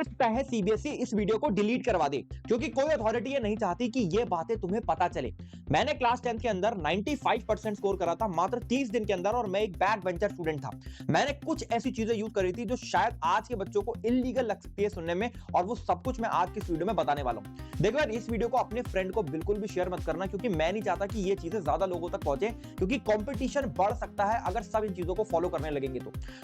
सकता है सीबीएसई इस वीडियो को डिलीट करवा दे, क्योंकि कोई अथॉरिटी ये नहीं चाहती कि ये बातें तुम्हें पता चले। मैंने क्लास 10 के अंदर 95% स्कोर करा था मात्र 30 दिन के अंदर, और मैं एक बैक बेंचर स्टूडेंट था। मैंने कुछ ऐसी चीजें यूज करी थी जो शायद आज के बच्चों को इलीगल लग सकती है सुनने में, और वो सब कुछ मैं आज की इस वीडियो में बताने वाला हूं। देखो यार, इस वीडियो को अपने फ्रेंड को बिल्कुल भी शेयर मत करना, क्योंकि मैं नहीं चाहता कि ये चीजें ज्यादा लोगों तक पहुंचे, क्योंकि कंपटीशन बढ़ सकता है अगर सब इन चीजों को फॉलो करने लगेंगे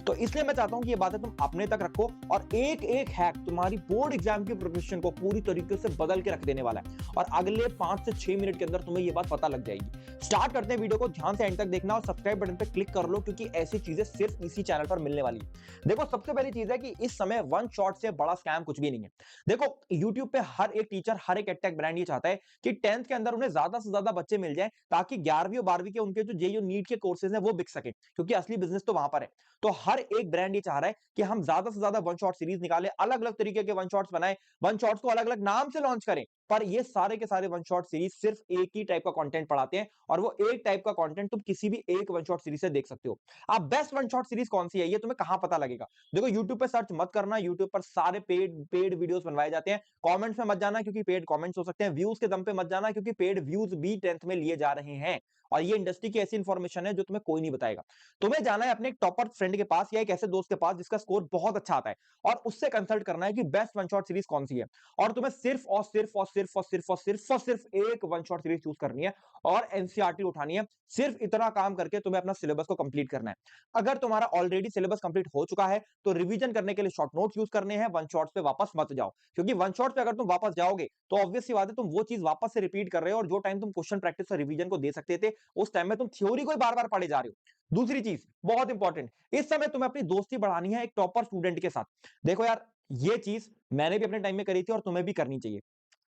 तो इसलिए मैं चाहता हूं कि ये बातें तुम अपने तक रखो, और एक एक हैक तुम्हारी बोर्ड एग्जाम की प्रिपरेशन को पूरी तरीके से बदल के रख देने वाला है, और अगले 5 से 6 मिनट के अंदर तुम्हें ये बात पता लग जाएगी। स्टार्ट करते हैं वीडियो को, ध्यान से एंड तक देखना और सब्सक्राइब बटन पे क्लिक कर लो, क्योंकि ऐसी चीजें सिर्फ इसी चैनल पर मिलने वाली है। देखो, सबसे पहली चीज है कि इस समय वन शॉट से बड़ा स्कैम कुछ भी नहीं है। देखो, YouTube पे हर एक टीचर, हर एक एडटेक ब्रांड ये चाहता है कि 10th के अंदर उन्हें ज्यादा से ज्यादा बच्चे मिल जाए, ताकि 11वीं और 12वीं के उनके जो जेईई नीट के कोर्सेज हैं वो बिक सके, क्योंकि असली बिजनेस तो वहां पर है। तो हर एक ब्रांड ये चाह रहा है कि हम ज्यादा से ज्यादा वन शॉट सीरीज निकालें, अलग अलग तरीके के वन शॉट्स बनाएं, वन शॉट्स को अलग अलग नाम से लॉन्च करें, पर ये सारे के सारे वन शॉट सीरीज सिर्फ एक ही टाइप का कंटेंट पढ़ाते हैं, और वो एक टाइप का कंटेंट तुम किसी भी एक वन शॉट सीरीज से देख सकते हो। अब बेस्ट वन शॉट सीरीज कौन सी है ये तुम्हें कहां पता लगेगा? देखो, यूट्यूब पे सर्च मत करना, यूट्यूब पर सारे पेड पेड वीडियोस बनवाए जाते हैं। कमेंट्स में मत जाना, क्योंकि पेड कमेंट्स हो सकते हैं। व्यूज के दम पे मत जाना, क्योंकि पेड व्यूज भी 10th में लिए जा रहे हैं, और ये इंडस्ट्री की ऐसी इंफॉर्मेशन है जो तुम्हें कोई नहीं बताएगा। तुम्हें जाना है अपने एक टॉपर फ्रेंड के पास, या एक ऐसे दोस्त के पास जिसका स्कोर बहुत अच्छा आता है, और उससे कंसल्ट करना है कि बेस्ट वन शॉट सीरीज कौन सी है, और तुम्हें सिर्फ और सिर्फ और सिर्फ और सिर्फ और सिर्फ और सिर्फ एक वन शॉट सीरीज चूज करनी है, और एनसीईआरटी उठानी है। सिर्फ इतना काम करके तुम्हें अपना सिलेबस को कंप्लीट करना है। अगर तुम्हारा ऑलरेडी सिलेबस कंप्लीट हो चुका है तो रिवीजन करने के लिए शॉर्ट नोट्स यूज करने हैं, वन शॉट्स पे वापस मत जाओ, क्योंकि वन शॉट्स पे अगर तुम वापस जाओगे तो ऑब्वियस सी बात है तुम वो चीज वापस से रिपीट कर रहे हो, और जो टाइम तुम क्वेश्चन प्रैक्टिस और रिवीजन को दे सकते थे उस टाइम में तुम थ्योरी को बार बार पढ़े जा रहे हो। दूसरी चीज बहुत इंपॉर्टेंट, इस समय तुम्हें अपनी दोस्ती बढ़ानी है एक टॉपर स्टूडेंट के साथ। देखो यार, ये चीज मैंने भी अपने टाइम में करी थी और तुम्हें भी करनी चाहिए।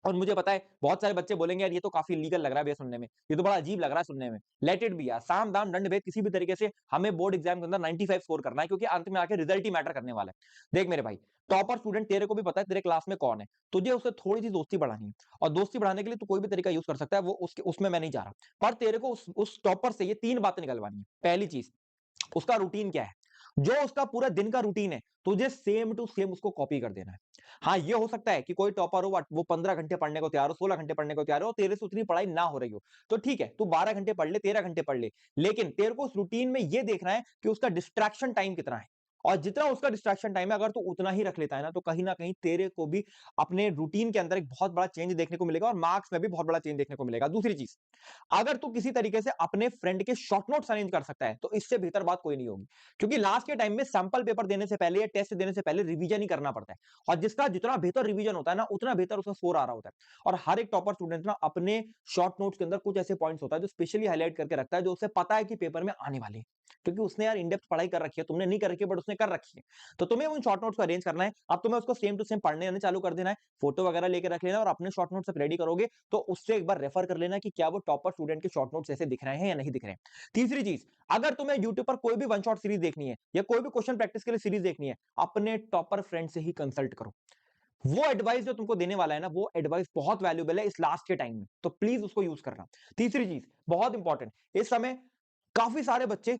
और मुझे पता है बहुत सारे बच्चे बोलेंगे यार ये तो काफी लीगल लग रहा है भैया सुनने में, ये तो बड़ा अजीब लग रहा है सुनने में। लेट इट बी यार, साम दाम दंड भेद, किसी भी तरीके से हमें बोर्ड एग्जाम के अंदर 95 स्कोर करना है, क्योंकि अंत में आके रिजल्ट ही मैटर करने वाला है। देख मेरे भाई, टॉपर स्टूडेंट तेरे को भी पता है तेरे क्लास में कौन है, तुझे उससे थोड़ी सी दोस्ती बढ़ानी है, और दोस्ती बढ़ाने के लिए तू कोई भी तरीका यूज कर सकता है, वो उसके उसमें मैं नहीं जा रहा, पर तेरे को उस टॉपर से ये 3 बातें निकलवानी है। पहली चीज, उसका रूटीन क्या है, जो उसका पूरा दिन का रूटीन है तुझे सेम टू सेम उसको कॉपी कर देना है। हाँ, ये हो सकता है कि कोई टॉपर हो वो 15 घंटे पढ़ने को तैयार हो, 16 घंटे पढ़ने को तैयार हो, तेरे से उतनी पढ़ाई ना हो रही हो, तो ठीक है, तू 12 घंटे पढ़ ले, 13 घंटे पढ़ ले, लेकिन तेरे को उस रूटीन में ये देखना है कि उसका डिस्ट्रैक्शन टाइम कितना है, और जितना उसका डिस्ट्रैक्शन टाइम है अगर तू उतना ही रख लेता है ना कहीं तेरे को भी अपने रूटीन के अंदर एक बहुत बड़ा चेंज देखने को मिलेगा, और मार्क्स में भी बहुत बड़ा चेंज देखने को मिलेगा। दूसरी चीज, अगर तू किसी तरीके से अपने फ्रेंड के शॉर्ट नोट्स अरेंज कर सकता है तो इससे बेहतर बात कोई नहीं होगी, क्योंकि लास्ट के टाइम में सैंपल पेपर देने से पहले या टेस्ट देने से पहले रिवीजन ही करना पड़ता है, और जिसका जितना बेहतर रिवीजन होता है ना उतना बेहतर उसका स्कोर आ रहा होता है। और हर एक टॉपर स्टूडेंट ना अपने शॉर्ट नोट्स के अंदर कुछ ऐसे पॉइंट्स होता है जो स्पेशली हाईलाइट करके रखता है, जो उसे पता है कि पेपर में आने वाले हैं, क्योंकि उसने यार इन डेप्थ पढ़ाई कर रखी है, तुमने नहीं कर रखी है बट उसने कर रखी है। तो तुम्हें उन शॉर्ट नोट्स को अरेंज करना है, अब तुम्हें उसको सेम टू सेम पढ़ने आने चालू कर देना है, फोटो वगैरह लेकर रख लेना, और अपने शॉर्ट नोट्स रेडी करोगे तो उससे एक बार रेफर कर लेना कि क्या वो टॉपर स्टूडेंट के शॉर्ट नोट्स ऐसे दिख रहे हैं या नहीं दिख रहे हैं। तीसरी चीज, अगर तुम्हें यूट्यूब पर कोई भी वन शॉट सीरीज देखनी है या कोई भी क्वेश्चन प्रैक्टिस के लिए सीरीज देखनी है, अपने टॉपर फ्रेंड से ही कंसल्ट करो। वो एडवाइस जो तुमको देने वाला है ना, वो एडवाइस बहुत वैल्यूबल है इस लास्ट के टाइम में, तो प्लीज उसको यूज करना। तीसरी चीज बहुत इंपॉर्टेंट, इस समय काफी सारे बच्चे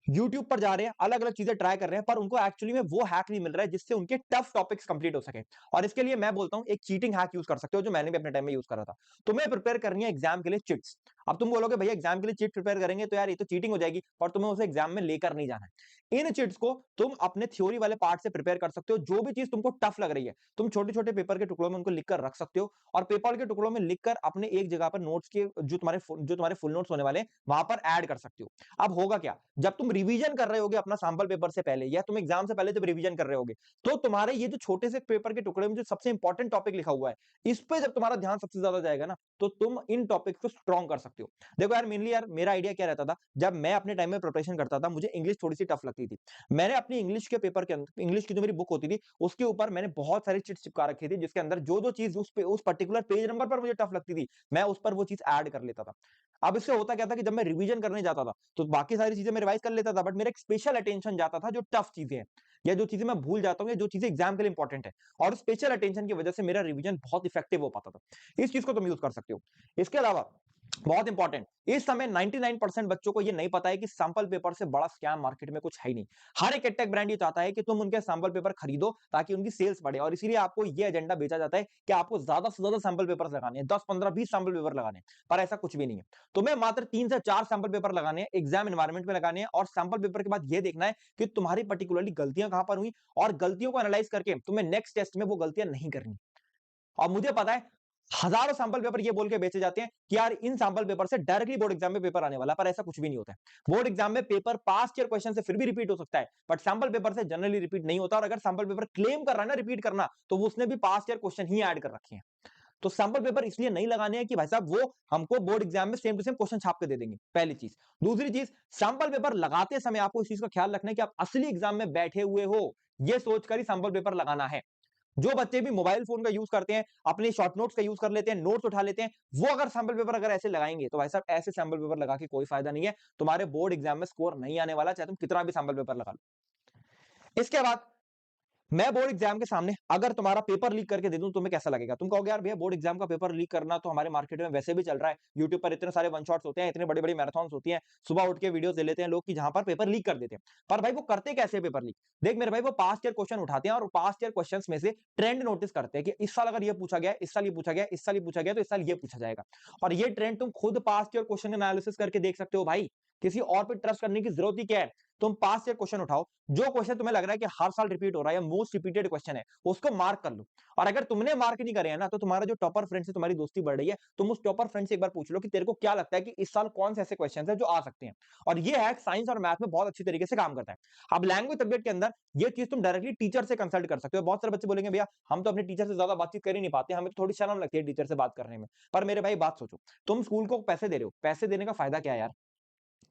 YouTube पर जा रहे हैं, अलग अलग चीजें ट्राई कर रहे हैं, पर उनको एक्चुअली में वो हैक नहीं मिल रहा है जिससे उनके टफ टॉपिक्स कंप्लीट हो सके। और इसके लिए मैं बोलता हूं एक चीटिंग हैक यूज कर सकते हो, जो मैंने भी अपने टाइम में यूज करा था। तुम्हें प्रिपेयर करनी है एग्जाम के लिए चिट्स। अब तुम बोलोगे भैया एग्जाम के लिए चिट प्रिपेयर करेंगे तो यार ये तो चीटिंग हो जाएगी, और तुम्हें उसे एग्जाम में लेकर नहीं जाना है। इन चिट्स को तुम अपने थ्योरी वाले पार्ट से प्रिपेयर कर सकते हो, जो भी चीज तुमको टफ लग रही है तुम छोटे छोटे पेपर के टुकड़ों में उनको लिखकर रख सकते हो, और पेपर के टुकड़ों में लिखकर अपने एक जगह पर नोट्स के जो तुम्हारे फुल नोट्स होने वाले हैं वहां पर ऐड कर सकते हो। अब होगा क्या, जब तुम रिवीजन कर रहे होगे अपना सैंपल पेपर से पहले, या तुम एग्जाम से पहले जब रिवीजन कर रहे होगे, तो तुम्हारे ये जो छोटे से पेपर के टुकड़े में जो सबसे इंपॉर्टेंट टॉपिक लिखा हुआ है, इस पे जब तुम्हारा ध्यान सबसे ज्यादा जाएगा ना, तो तुम इन टॉपिक्स को स्ट्रॉन्ग कर सकते हो। देखो यार, मेनली यार मेरा आइडिया क्या रहता था, जब मैं अपने टाइम में प्रिपरेशन करता था मुझे इंग्लिश थोड़ी सी टफ लगती थी। मैंने अपनी इंग्लिश के पेपर के अंदर, इंग्लिश की जो मेरी बुक होती थी उसके ऊपर मैंने बहुत सारी चिट्स चिपका रखी थी, जिसके अंदर जो जो चीज उस पर्टिकुलर पेज नंबर पर मुझे टफ लगती थी मैं उस पर वो चीज ऐड कर लेता था। अब इससे होता क्या था कि जब मैं रिवीजन करने जाता था तो बाकी सारी चीजें मैं रिवाइज कर लेता था, बट मेरा एक स्पेशल अटेंशन जाता था जो टफ चीजें हैं, या जो चीजें मैं भूल जाता हूँ, या जो चीजें एग्जाम के लिए इंपॉर्टेंट है, और स्पेशल अटेंशन की वजह से मेरा रिवीजन बहुत इफेक्टिव हो पाता था। इस चीज को तुम यूज कर सकते हो। इसके अलावा बहुत इंपॉर्टेंट, इस समय 99% बच्चों को ये नहीं पता है कि सैंपल पेपर से बड़ा स्कैम मार्केट में कुछ है ही नहीं। हर एक एडटेक ब्रांड ये चाहता है कि तुम उनके सैंपल पेपर खरीदो ताकि उनकी सेल्स बढ़े, और इसीलिए आपको ये एजेंडा बेचा जाता है कि आपको ज्यादा से ज्यादा सैंपल पेपर लगाने हैं, 10 15 20 सैंपल पेपर लगाने हैं। पर ऐसा कुछ भी नहीं है। तुम्हें मात्र 3 से 4 सैंपल पेपर लगाने हैं, एग्जाम एनवायरनमेंट में लगाने हैं, और सैंपल पेपर के बाद ये देखना है कि तुम्हारी पर्टिकुलरली गलतियां कहां पर हुई, और गलतियों को एनालाइज करके तुम्हें नेक्स्ट टेस्ट में वो गलतियां नहीं करनी। और मुझे पता है हजारों सैंपल पेपर ये बोल के बेचे जाते हैं कि यार इन सैंपल पेपर से डायरेक्टली बोर्ड एग्जाम में पेपर आने वाला है, पर ऐसा कुछ भी नहीं होता है। बोर्ड एग्जाम में पेपर पास्ट ईयर क्वेश्चन से फिर भी रिपीट हो सकता है, बट सैंपल पेपर से जनरली रिपीट नहीं होता। और अगर सैंपल पेपर क्लेम कर रहा है ना रिपीट करना, तो वो उसने भी पास्ट ईयर क्वेश्चन ही ऐड कर रखे हैं। तो सैंपल पेपर इसलिए नहीं लगाने हैं कि भाई साहब वो हमको बोर्ड एग्जाम में सेम टू सेम क्वेश्चन छाप के दे देंगे, पहली चीज। दूसरी चीज, सैंपल पेपर लगाते समय आपको इस चीज का ख्याल रखना है कि आप असली एग्जाम में बैठे हुए हो, ये सोचकर ही सैंपल पेपर लगाना है। जो बच्चे भी मोबाइल फोन का यूज करते हैं, अपने शॉर्ट नोट्स का यूज कर लेते हैं, नोट्स उठा लेते हैं, वो अगर सैंपल पेपर अगर ऐसे लगाएंगे तो भाई साहब ऐसे सैंपल पेपर लगा के कोई फायदा नहीं है। तुम्हारे बोर्ड एग्जाम में स्कोर नहीं आने वाला, चाहे तुम कितना भी सैंपल पेपर लगा लो। इसके बाद मैं बोर्ड एग्जाम के सामने अगर तुम्हारा पेपर लीक करके दे दूं, तुम्हें कैसा लगेगा? तुम कहोगे यार भैया बोर्ड एग्जाम का पेपर लीक करना तो हमारे मार्केट में वैसे भी चल रहा है, यूट्यूब पर इतने सारे वन शॉट्स होते हैं, इतने बड़ी बड़ी मैराथन्स होती हैं, सुबह उठ के वीडियोस दे लेते हैं लोग कि जहां पर पेपर लीक कर देते हैं। पर भाई वो करते कैसे पेपर लीक? देख मेरे भाई, वो पास्ट ईयर क्वेश्चन उठाते हैं और पास्ट ईयर क्वेश्चन में से ट्रेंड नोटिस करते हैं कि इस साल अगर ये पूछा गया, इस साल ये पूछा गया, इस साल ये पूछा गया, तो इस साल ये पूछा जाएगा। और ये ट्रेंड तुम खुद पास्ट ईयर क्वेश्चन एनालिसिस करके देख सकते हो भाई। किसी और पे ट्रस्ट करने की जरूरत ही क्या है? तुम पास्ट ईयर क्वेश्चन उठाओ, जो क्वेश्चन तुम्हें लग रहा है कि हर साल रिपीट हो रहा है या मोस्ट रिपीटेड क्वेश्चन है, उसको मार्क कर लो। और अगर तुमने मार्क नहीं करे हैं ना, तो तुम्हारा जो टॉपर फ्रेंड से तुम्हारी दोस्ती बढ़ रही है, तुम उस टॉपर फ्रेंड से एक बार पूछ लो कि तेरे को क्या लगता है कि इस साल कौन से ऐसे क्वेश्चन है जो आ सकते हैं। और ये हैक साइंस और मैथ में बहुत अच्छी तरीके से काम करता है। अब लैंग्वेज सब्जेक्ट के अंदर ये चीज तुम डायरेक्टली टीचर से कंसल्ट कर सकते हो। बहुत सारे बच्चे बोलेंगे भैया हम तो अपने टीचर से ज्यादा बातचीत कर ही नहीं पाते, हमें तो थोड़ी शर्म लगती है टीचर से बात करने में। पर मेरे भाई बात सोचो, तुम स्कूल को पैसे दे रहे हो, पैसे देने का फायदा क्या है यार?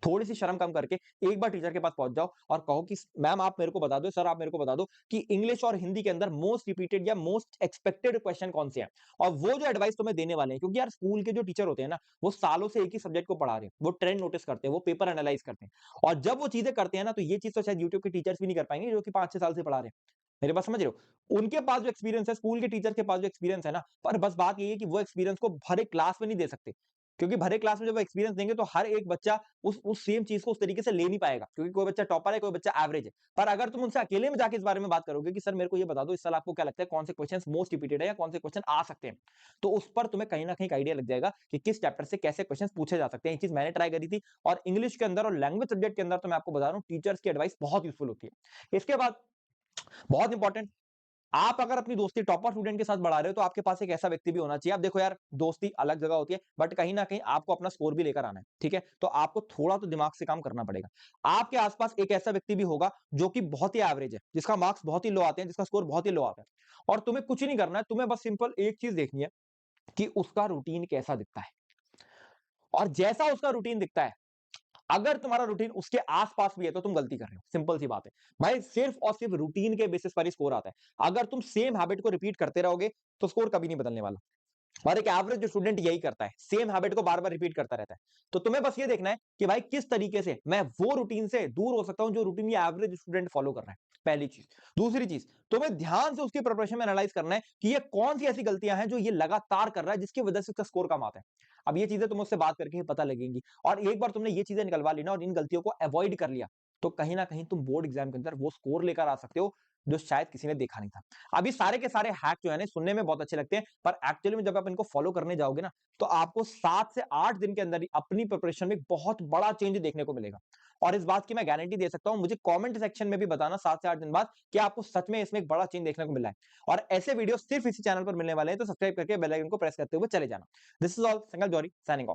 थोड़ी सी शर्म कम करके एक बार टीचर के पास पहुंच जाओ और कहो कि मैम आप मेरे को बता दो, सर आप मेरे को बता दो कि इंग्लिश और हिंदी के अंदर मोस्ट रिपीटेड या मोस्ट एक्सपेक्टेड क्वेश्चन कौन से हैं। और वो जो एडवाइस तुम्हें देने वाले हैं, क्योंकि यार स्कूल के जो टीचर होते हैं ना, वो सालों से एक ही सब्जेक्ट को पढ़ा रहे हैं, वो ट्रेंड नोटिस करते हैं, वो पेपर एनालाइज करते हैं। और जब वो चीजें करते हैं ना, तो ये चीज तो शायद यूट्यूब के टीचर्स भी नहीं कर पाएंगे जो कि 5 6 साल से पढ़ा रहे हैं। मेरे बात समझ रहे हो? उनके पास जो एक्सपीरियंस है, स्कूल के टीचर के पास जो एक्सपीरियंस है ना, पर बस बात ये है कि वो एक्सपीरियंस को भरे क्लास में नहीं दे सकते। क्योंकि भरे क्लास में जब वो एक्सपीरियंस देंगे तो हर एक बच्चा उस सेम चीज को उस तरीके से ले नहीं पाएगा, क्योंकि कोई बच्चा टॉपर है, कोई बच्चा एवरेज है। पर अगर तुम उनसे अकेले में जाके इस बारे में बात करोगे कि सर मेरे को ये बता दो इस साल आपको क्या लगता है कौन से क्वेश्चंस मोस्ट रिपीटेड है या कौन से क्वेश्चन आ सकते हैं, तो उस पर तुम्हें कहीं ना कहीं आइडिया लग जाएगा कि किस चैप्टर से कैसे क्वेश्चंस पूछे जा सकते हैं। ये चीज मैंने ट्राई करी थी, और इंग्लिश के अंदर और लैंग्वेज सब्जेक्ट के अंदर तो मैं आपको बता रहा हूँ टीचर्स की एडवाइस बहुत यूजफुल होती है। इसके बाद बहुत इंपॉर्टेंट, आप अगर अपनी दोस्ती टॉपर स्टूडेंट के साथ बढ़ा रहे हो तो आपके पास एक ऐसा व्यक्ति भी होना चाहिए। आप देखो यार, दोस्ती अलग जगह होती है, बट कहीं ना कहीं आपको अपना स्कोर भी लेकर आना है, ठीक है? तो आपको थोड़ा तो दिमाग से काम करना पड़ेगा। आपके आसपास एक ऐसा व्यक्ति भी होगा जो कि बहुत ही एवरेज है, जिसका मार्क्स बहुत ही लो आते हैं, जिसका स्कोर बहुत ही लो आता है, और तुम्हें कुछ नहीं करना है, तुम्हें बस सिंपल एक चीज देखनी है कि उसका रूटीन कैसा दिखता है। और जैसा उसका रूटीन दिखता है, अगर तुम्हारा रूटीन उसके आसपास भी है तो तुम गलती कर रहे हो। सिंपल सी बात है भाई, सिर्फ और सिर्फ रूटीन के बेसिस पर ही स्कोर आता है। अगर तुम सेम हैबिट को रिपीट करते रहोगे तो स्कोर कभी नहीं बदलने वाला। और एक एवरेज जो स्टूडेंट यही करता है, सेम हैबिट को बार बार रिपीट करता रहता है। तो तुम्हें बस ये देखना है कि भाई किस तरीके से मैं वो रूटीन से दूर हो सकता हूं जो रूटीन ये एवरेज स्टूडेंट फॉलो कर रहा है, पहली चीज। दूसरी चीज, तुम्हें ध्यान से उसकी प्रिपरेशन में एनालाइज करना है कि ये कौन सी ऐसी गलतियां हैं जो ये लगातार कर रहा है जिसकी वजह से उसका स्कोर कम आता है। अब ये चीजें तुम उससे बात करके ही पता लगेंगी, और एक बार तुमने ये चीजें निकलवा ली ना और इन गलतियों को अवॉइड कर लिया, तो कहीं ना कहीं तुम बोर्ड एग्जाम के अंदर वो स्कोर लेकर आ सकते हो जो शायद किसी ने देखा नहीं था। अभी सारे के सारे हैक जो है ना सुनने में बहुत अच्छे लगते हैं, पर एक्चुअली में जब आप इनको फॉलो करने जाओगे ना, तो आपको 7 से 8 दिन के अंदर ही अपनी प्रिपरेशन में बहुत बड़ा चेंज देखने को मिलेगा। और इस बात की मैं गारंटी दे सकता हूं, मुझे कमेंट सेक्शन में भी बताना 7 से 8 दिन बाद कि आपको सच में इसमें एक बड़ा चेंज देखने को मिला है। और ऐसे वीडियो सिर्फ इसी चैनल पर मिलने वाले हैं, तो सब्सक्राइब करके बेल आइकन को प्रेस करते हुए चले जाना। This is all, Sangal Jauhari signing of.